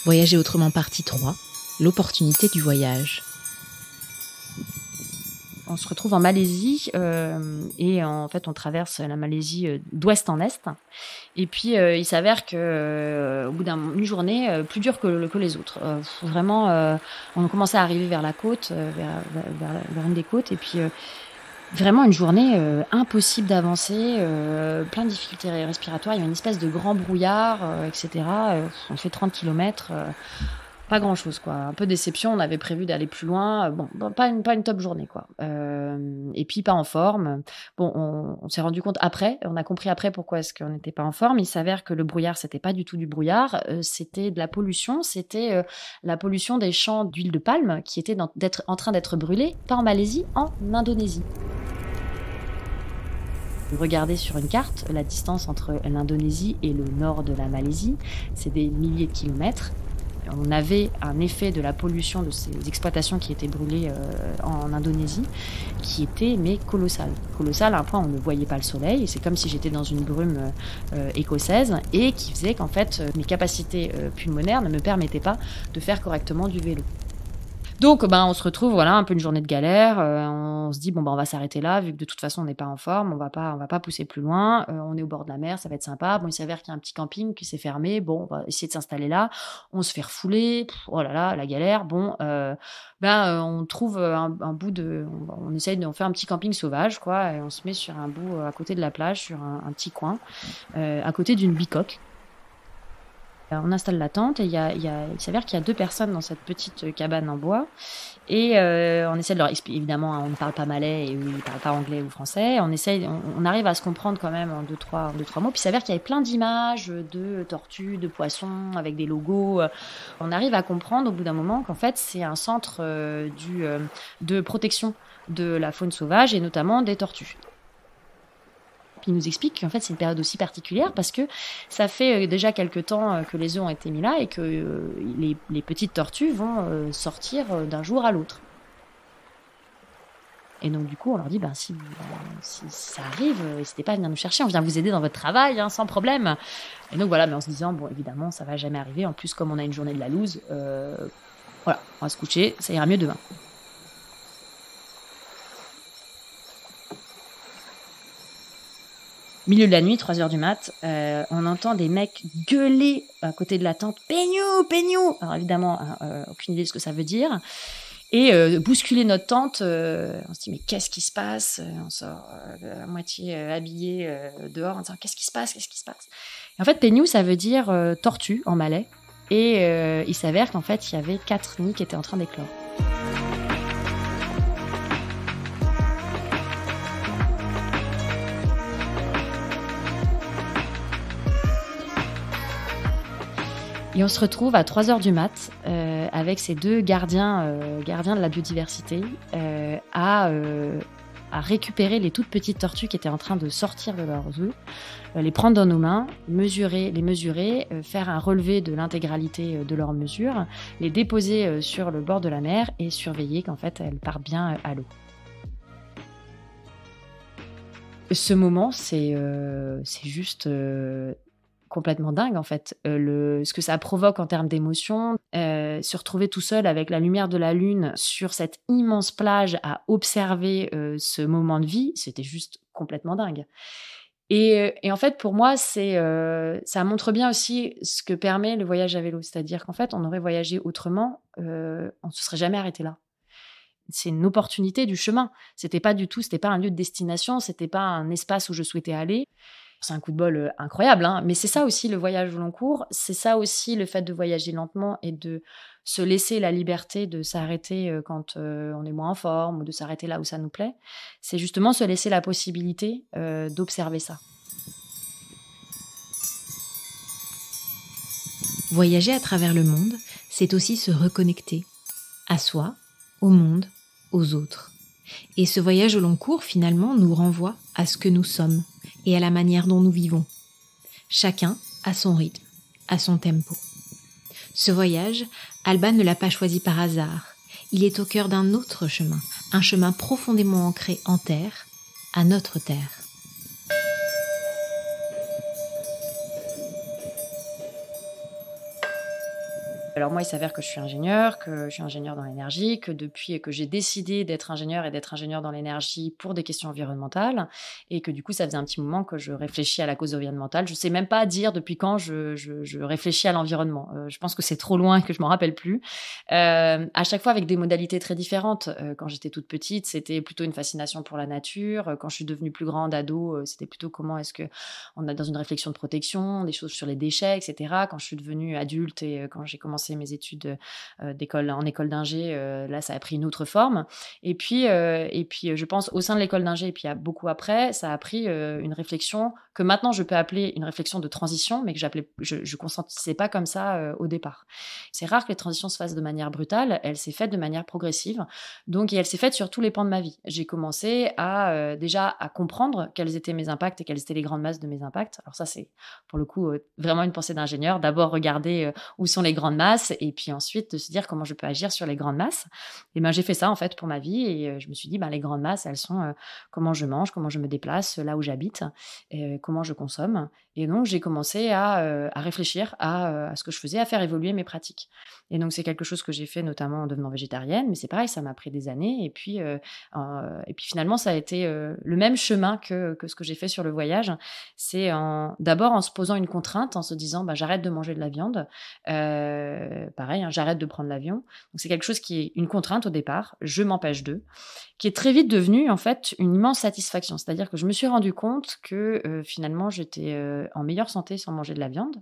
Voyager autrement partie 3, l'opportunité du voyage. On se retrouve en Malaisie et en fait on traverse la Malaisie d'ouest en est. Et puis il s'avère que au bout d'une journée plus dure que les autres. Vraiment, on commençait à arriver vers la côte, vers une des côtes, et puis vraiment une journée impossible d'avancer, plein de difficultés respiratoires. Il y a une espèce de grand brouillard, etc. On fait 30 kilomètres. Pas grand chose, quoi. Un peu déception, on avait prévu d'aller plus loin. Bon, pas une top journée, quoi. Et puis pas en forme. Bon, on s'est rendu compte après, on a compris après pourquoi est-ce qu'on n'était pas en forme. Il s'avère que le brouillard, c'était pas du tout du brouillard, c'était de la pollution. C'était la pollution des champs d'huile de palme qui étaient en train d'être brûlés, pas en Malaisie, en Indonésie. Regardez sur une carte la distance entre l'Indonésie et le nord de la Malaisie. C'est des milliers de kilomètres. On avait un effet de la pollution de ces exploitations qui étaient brûlées en Indonésie, qui était colossal. Colossal à un point où on ne voyait pas le soleil. C'est comme si j'étais dans une brume écossaise, et qui faisait qu'en fait mes capacités pulmonaires ne me permettaient pas de faire correctement du vélo. Donc, on se retrouve, un peu une journée de galère. On se dit, on va s'arrêter là, vu que de toute façon, on n'est pas en forme, on va pas pousser plus loin. On est au bord de la mer, ça va être sympa. Bon, il s'avère qu'il y a un petit camping qui s'est fermé. Bon, on va essayer de s'installer là. On se fait refouler. Oh là là, la galère. Bon, on trouve un bout on essaye de faire un petit camping sauvage, quoi. Et on se met sur un bout à côté de la plage, sur un petit coin, à côté d'une bicoque. On installe la tente et il s'avère qu'il y a 2 personnes dans cette petite cabane en bois, et on essaie de leur expliquer. Évidemment, on ne parle pas malais et ils ne parlent pas anglais ou français. On arrive à se comprendre quand même en deux, trois mots. Puis il s'avère qu'il y avait plein d'images de tortues, de poissons avec des logos. On arrive à comprendre au bout d'un moment qu'en fait c'est un centre de protection de la faune sauvage et notamment des tortues. Il nous explique qu'en fait c'est une période aussi particulière parce que ça fait déjà quelques temps que les œufs ont été mis là et que les petites tortues vont sortir d'un jour à l'autre. Et donc du coup on leur dit si ça arrive, n'hésitez pas à venir nous chercher, on vient vous aider dans votre travail, sans problème. Et donc voilà, mais en se disant évidemment ça va jamais arriver, en plus comme on a une journée de la loose, on va se coucher, ça ira mieux demain. Milieu de la nuit, 3h du mat, on entend des mecs gueuler à côté de la tente « Peignou, Peignou !» Alors évidemment, aucune idée de ce que ça veut dire. Et bousculer notre tente, on se dit « Mais qu'est-ce qui se passe ?» On sort à moitié habillé dehors en disant « Qu'est-ce qui se passe ? Qu'est-ce qui se passe ?» Et en fait, Peignou, ça veut dire tortue en malais. Et il s'avère qu'en fait, il y avait 4 nids qui étaient en train d'éclore. Et on se retrouve à 3h du mat avec ces 2 gardiens de la biodiversité à récupérer les toutes petites tortues qui étaient en train de sortir de leurs œufs, les prendre dans nos mains, les mesurer, faire un relevé de l'intégralité de leurs mesures, les déposer sur le bord de la mer et surveiller qu'en fait elles partent bien à l'eau. Ce moment, c'est juste complètement dingue en fait. Ce que ça provoque en termes d'émotions, se retrouver tout seul avec la lumière de la lune sur cette immense plage à observer ce moment de vie, c'était juste complètement dingue. Et en fait, pour moi, ça montre bien aussi ce que permet le voyage à vélo. C'est-à-dire qu'en fait, on aurait voyagé autrement, on ne se serait jamais arrêté là. C'est une opportunité du chemin. C'était pas un lieu de destination, c'était pas un espace où je souhaitais aller. C'est un coup de bol incroyable, mais c'est ça aussi le voyage au long cours, c'est ça aussi le fait de voyager lentement et de se laisser la liberté de s'arrêter quand on est moins en forme ou de s'arrêter là où ça nous plaît. C'est justement se laisser la possibilité d'observer ça. Voyager à travers le monde, c'est aussi se reconnecter à soi, au monde, aux autres. Et ce voyage au long cours, finalement, nous renvoie à ce que nous sommes et à la manière dont nous vivons. Chacun à son rythme, à son tempo. Ce voyage, Alban ne l'a pas choisi par hasard. Il est au cœur d'un autre chemin, un chemin profondément ancré en terre, à notre terre. Alors moi, il s'avère que je suis ingénieure dans l'énergie, que depuis que j'ai décidé d'être ingénieure et d'être ingénieure dans l'énergie pour des questions environnementales, et que du coup, ça faisait un petit moment que je réfléchis à la cause environnementale. Je sais même pas dire depuis quand je réfléchis à l'environnement. Je pense que c'est trop loin et que je m'en rappelle plus. À chaque fois avec des modalités très différentes. Quand j'étais toute petite, c'était plutôt une fascination pour la nature. Quand je suis devenue plus grande, ado, c'était plutôt comment est-ce que on a dans une réflexion de protection, des choses sur les déchets, etc. Quand je suis devenue adulte et quand j'ai commencé mes études en école d'ingé, là, ça a pris une autre forme. Et puis, je pense, au sein de l'école d'ingé, et puis beaucoup après, ça a pris une réflexion que maintenant je peux appeler une réflexion de transition, mais que je consentissais pas comme ça au départ. C'est rare que les transitions se fassent de manière brutale. Elle s'est faite de manière progressive. Donc, et elle s'est faite sur tous les pans de ma vie. J'ai commencé déjà à comprendre quels étaient mes impacts et quelles étaient les grandes masses de mes impacts. Alors ça, c'est pour le coup vraiment une pensée d'ingénieur. D'abord, regarder où sont les grandes masses, et puis ensuite de se dire comment je peux agir sur les grandes masses. Et ben j'ai fait ça en fait pour ma vie, et je me suis dit les grandes masses, elles sont comment je mange, comment je me déplace, là où j'habite, comment je consomme. Et donc j'ai commencé à réfléchir à ce que je faisais, à faire évoluer mes pratiques. Et donc c'est quelque chose que j'ai fait notamment en devenant végétarienne, mais c'est pareil, ça m'a pris des années. Et puis finalement ça a été le même chemin que ce que j'ai fait sur le voyage. C'est d'abord en se posant une contrainte, en se disant j'arrête de manger de la viande. Pareil, j'arrête de prendre l'avion. Donc c'est quelque chose qui est une contrainte au départ, je m'empêche d'eux, qui est très vite devenu en fait une immense satisfaction. C'est-à-dire que je me suis rendu compte que finalement j'étais en meilleure santé sans manger de la viande,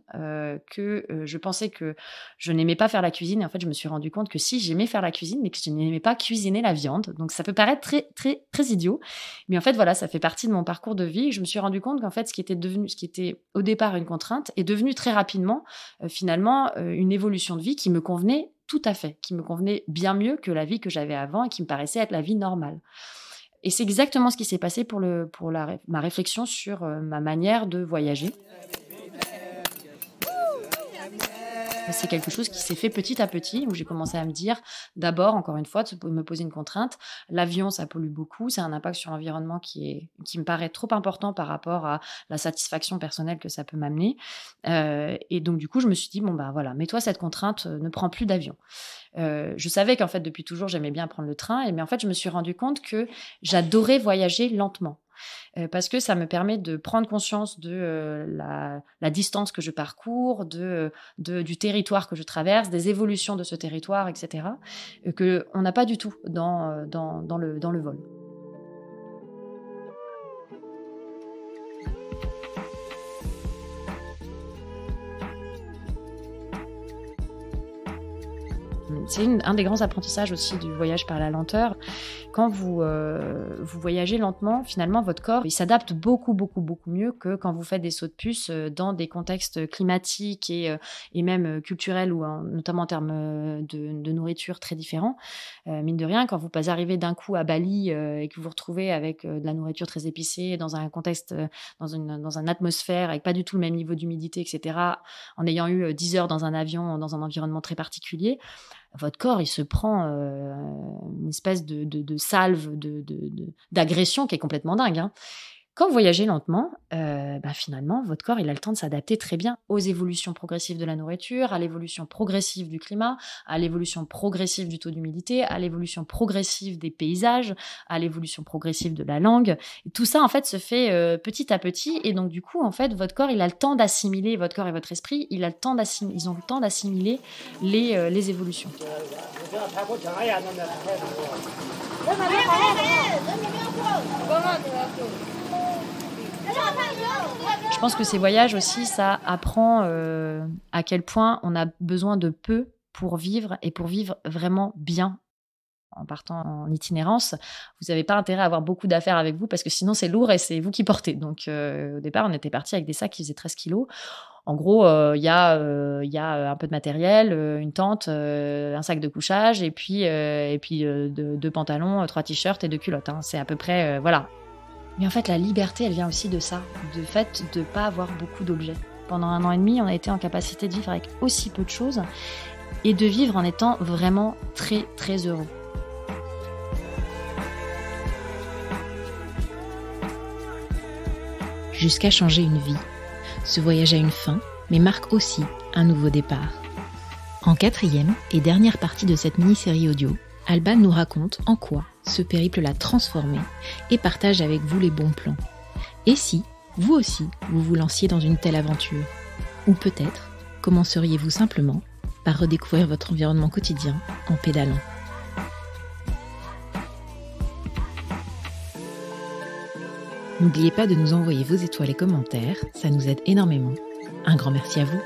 que je pensais que je n'aimais pas faire la cuisine, et en fait je me suis rendu compte que si, j'aimais faire la cuisine, mais que je n'aimais pas cuisiner la viande. Donc ça peut paraître très très très idiot, mais en fait voilà, ça fait partie de mon parcours de vie. Je me suis rendu compte qu'en fait ce qui était au départ une contrainte est devenu très rapidement finalement une évolution de vie qui me convenait tout à fait, qui me convenait bien mieux que la vie que j'avais avant et qui me paraissait être la vie normale. Et c'est exactement ce qui s'est passé pour ma réflexion sur ma manière de voyager. C'est quelque chose qui s'est fait petit à petit, où j'ai commencé à me dire, d'abord, encore une fois, de me poser une contrainte. L'avion, ça pollue beaucoup, c'est un impact sur l'environnement qui me paraît trop important par rapport à la satisfaction personnelle que ça peut m'amener. Et donc, du coup, je me suis dit, voilà, mets-toi cette contrainte, ne prends plus d'avion. Je savais qu'en fait, depuis toujours, j'aimais bien prendre le train, mais en fait, je me suis rendu compte que j'adorais voyager lentement. Parce que ça me permet de prendre conscience de la distance que je parcours, du territoire que je traverse, des évolutions de ce territoire, etc., qu'on n'a pas du tout dans le vol. C'est un des grands apprentissages aussi du voyage par la lenteur. Quand vous voyagez lentement, finalement, votre corps, il s'adapte beaucoup, beaucoup, beaucoup mieux que quand vous faites des sauts de puce dans des contextes climatiques et même culturels, ou notamment en termes de nourriture très différents. Mine de rien, quand vous arrivez d'un coup à Bali et que vous vous retrouvez avec de la nourriture très épicée, dans un contexte, dans une atmosphère avec pas du tout le même niveau d'humidité, etc., en ayant eu 10 heures dans un avion, dans un environnement très particulier, votre corps, il se prend une espèce de salve d'agression qui est complètement dingue. Hein. Quand vous voyagez lentement, finalement, votre corps, il a le temps de s'adapter très bien aux évolutions progressives de la nourriture, à l'évolution progressive du climat, à l'évolution progressive du taux d'humidité, à l'évolution progressive des paysages, à l'évolution progressive de la langue. Et tout ça, en fait, se fait petit à petit. Et donc, du coup, en fait, votre corps, il a le temps d'assimiler, votre corps et votre esprit, ils ont le temps d'assimiler les évolutions. Je pense que ces voyages aussi, ça apprend à quel point on a besoin de peu pour vivre, et pour vivre vraiment bien. En partant en itinérance, vous n'avez pas intérêt à avoir beaucoup d'affaires avec vous, parce que sinon c'est lourd et c'est vous qui portez. Donc au départ, on était parti avec des sacs qui faisaient 13 kilos. En gros, il y a un peu de matériel, une tente, un sac de couchage, et puis 2 pantalons, 3 t-shirts et 2 culottes. Hein. C'est à peu près, voilà. Mais en fait, la liberté, elle vient aussi de ça, du fait de ne pas avoir beaucoup d'objets. Pendant 1 an et demi, on a été en capacité de vivre avec aussi peu de choses, et de vivre en étant vraiment très, très heureux. Jusqu'à changer une vie. Ce voyage a une fin, mais marque aussi un nouveau départ. En quatrième et dernière partie de cette mini-série audio, Alban nous raconte en quoi ce périple l'a transformé et partage avec vous les bons plans. Et si, vous aussi, vous vous lanciez dans une telle aventure? Ou peut-être, commenceriez-vous simplement par redécouvrir votre environnement quotidien en pédalant? N'oubliez pas de nous envoyer vos étoiles et commentaires, ça nous aide énormément. Un grand merci à vous.